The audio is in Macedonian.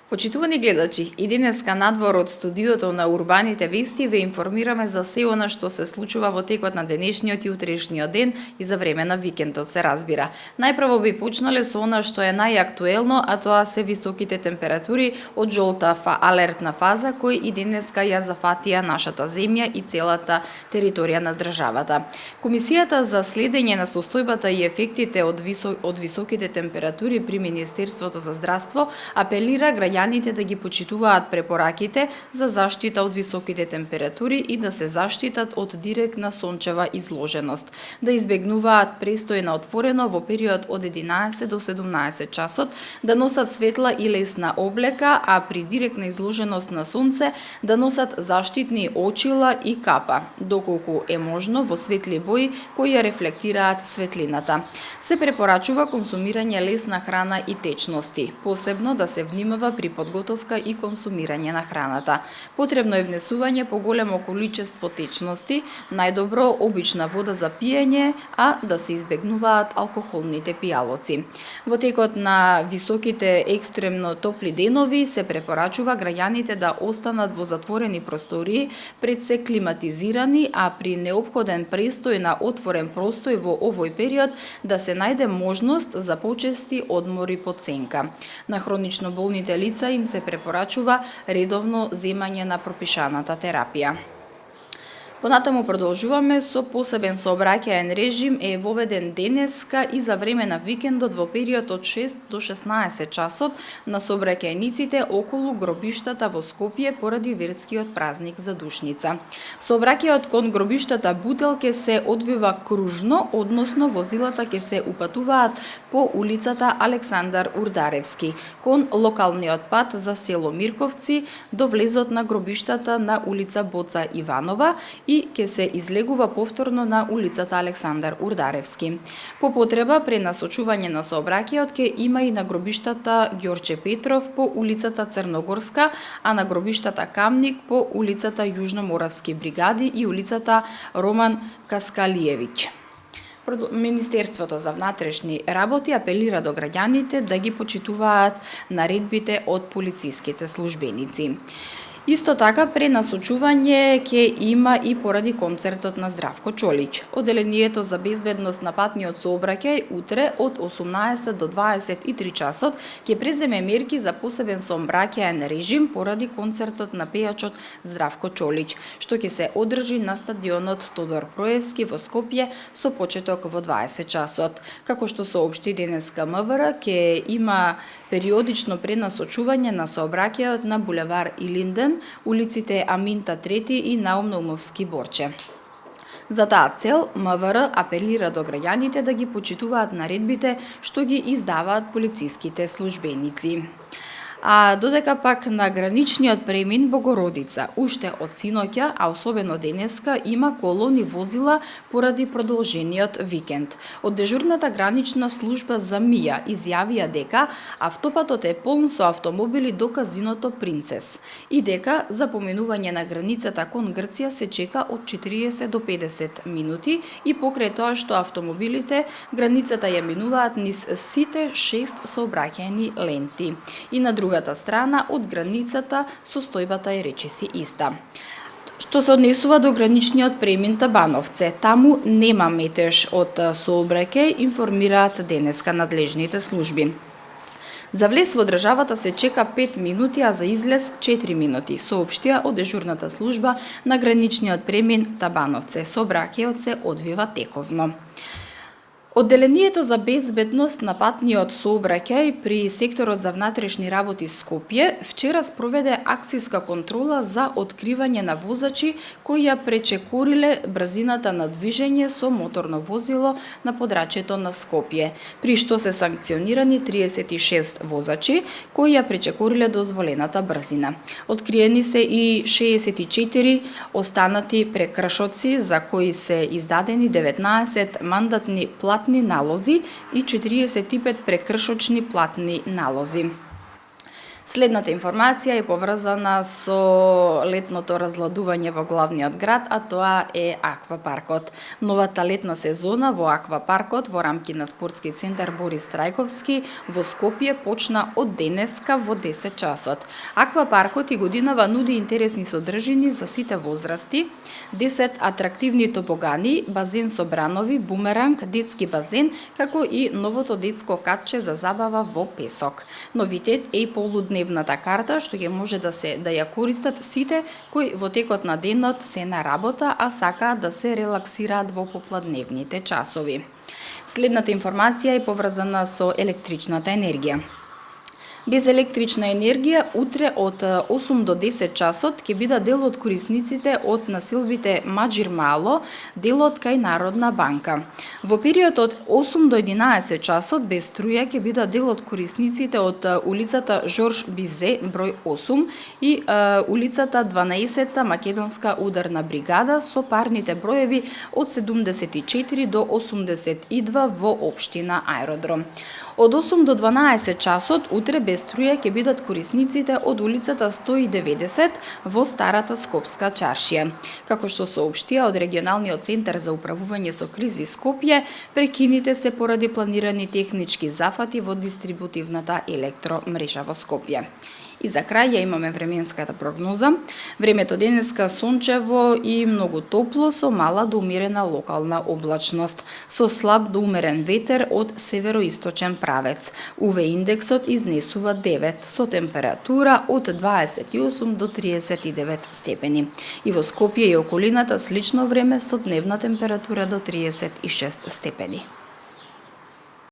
Почитувани гледачи, и денеска надвор од студиото на Урбаните вести ве информираме за се она што се случува во текот на денешниот и утрешниот ден и за време на викендот, се разбира. Најпрво би почнале со она што е најактуелно, а тоа се високите температури од жолта алертна фаза кои и денеска ја зафатија нашата земја и целата територија на државата. Комисијата за следење на состојбата и ефектите од високите температури при Министерството за здравство апелира граѓаните да ги почитуваат препораките за заштита од високите температури и да се заштитат од директна сончева изложеност, да избегнуваат престој на отворено во период од 11 до 17 часот, да носат светла и лесна облека, а при директна изложеност на сонце да носат заштитни очила и капа, доколку е можно во светли бои кои ја рефлектираат светлината. Се препорачува консумирање лесна храна и течности, посебно да се внимава при подготовка и консумирање на храната. Потребно е внесување по големо количество течности, најдобро обична вода за пиење, а да се избегнуваат алкохолните пијалоци. Во текот на високите екстремно топли денови се препорачува граѓаните да останат во затворени простории, пред се климатизирани, а при неопходен престој на отворен простој во овој период да се најде можност за почести одмори под сенка. На хронично болните лица им се препорачува редовно земање на пропишаната терапија. Понатаму продолжуваме со посебен сообраќаен режим е воведен денеска и за време на викендот во период од 6 до 16 часот на сообраќајниците околу гробиштата во Скопје поради верскиот празник за Душница. Сообраќајот кон гробиштата Бутел ќе се одвива кружно, односно возилата ќе се упатуваат по улицата Александар Урдаревски, кон локалниот пат за село Мирковци до влезот на гробиштата на улица Боца Иванова и ќе се излегува повторно на улицата Александар Урдаревски. По потреба пренасочување на сообраќајот ќе има и на гробиштата Ѓорче Петров по улицата Црногорска, а на гробиштата Камник по улицата Јужноморавски бригади и улицата Роман Каскалиевиќ. Министерството за внатрешни работи апелира до граѓаните да ги почитуваат наредбите од полициските службеници. Исто така пренасочување ќе има и поради концертот на Здравко Чолич. Оделението за безбедност на патниот сообраќај утре од 18 до 23 часот ќе преземе мерки за посебен сообраќаен режим поради концертот на пејачот Здравко Чолич, што ќе се одржи на стадионот Тодор Проевски во Скопје со почеток во 20 часот. Како што соопшти денеска МВР, ќе има периодично пренасочување на сообраќајот на булевар Илинден, улиците Аминта III и Наум Наумовски Борче. За таа цел, МВР апелира до граѓаните да ги почитуваат наредбите што ги издаваат полициските службеници. А додека пак на граничниот премин Богородица, уште од синоќа, а особено денеска, има колони возила поради продолжениот викенд. Од дежурната гранична служба за МИА изјавија дека автопатот е полн со автомобили до казиното Принцес и дека за поминување на границата кон Грција се чека од 40 до 50 минути и покрај тоа што автомобилите границата ја минуваат низ сите 6 сообраќајни ленти. И на другата страна од границата состојбата е речиси иста. Што се однесува до граничниот премин Табановце, таму нема метеж од сообраќај, информираат денеска надлежните служби. За влез во државата се чека 5 минути, а за излез 4 минути, соопштија од дежурната служба на граничниот премин Табановце. Сообраќајот се одвива тековно. Одделението за безбедност на патниот сообраќај при секторот за внатрешни работи Скопје вчера спроведе акцијска контрола за откривање на возачи кои ја пречекориле брзината на движење со моторно возило на подрачјето на Скопје, при што се санкционирани 36 возачи кои ја пречекориле дозволената брзина. Откриени се и 64 останати прекршоци за кои се издадени 19 мандатни платни налози и 45 прекршочни платни налози. Следната информација е поврзана со летното разладување во главниот град, а тоа е аквапаркот. Новата летна сезона во аквапаркот во рамки на спортски центар Борис Трајковски во Скопје почна од денеска во 10 часот. Аквапаркот и годинава нуди интересни содржини за сите возрасти, 10 атрактивни топогани, базен со бранови, бумеранг, детски базен, како и новото детско катче за забава во песок. Новитет е и полудневната карта, што ќе може да ја користат сите кои во текот на денот се на работа, а сакаат да се релаксираат во попладневните часови. Следната информација е поврзана со електричната енергија. Без електрична енергија, утре од 8 до 10 часот ќе бидат дел од корисниците од населбите Маџир Мало, делот кај Народна банка. Во период од 8 до 11 часот без струја ќе бидат дел од корисниците од улицата Жорж Бизе, број 8 и улицата 12-та Македонска ударна бригада со парните броеви од 74 до 82 во општина Аеродром. Од 8 до 12 часот утре без струја ќе бидат корисниците од улицата 190 во Старата Скопска чаршија. Како што соопштија од регионалниот центар за управување со кризи Скопје, прекините се поради планирани технички зафати во дистрибутивната електромрежа во Скопје. И за крај ја имаме временската прогноза. Времето денеска сончево и многу топло со мала до умерена локална облачност, со слаб до умерен ветер од североисточен правец. УВ индексот изнесува 9 со температура од 28 до 39 степени. И во Скопје и околината слично време со дневна температура до 36 степени.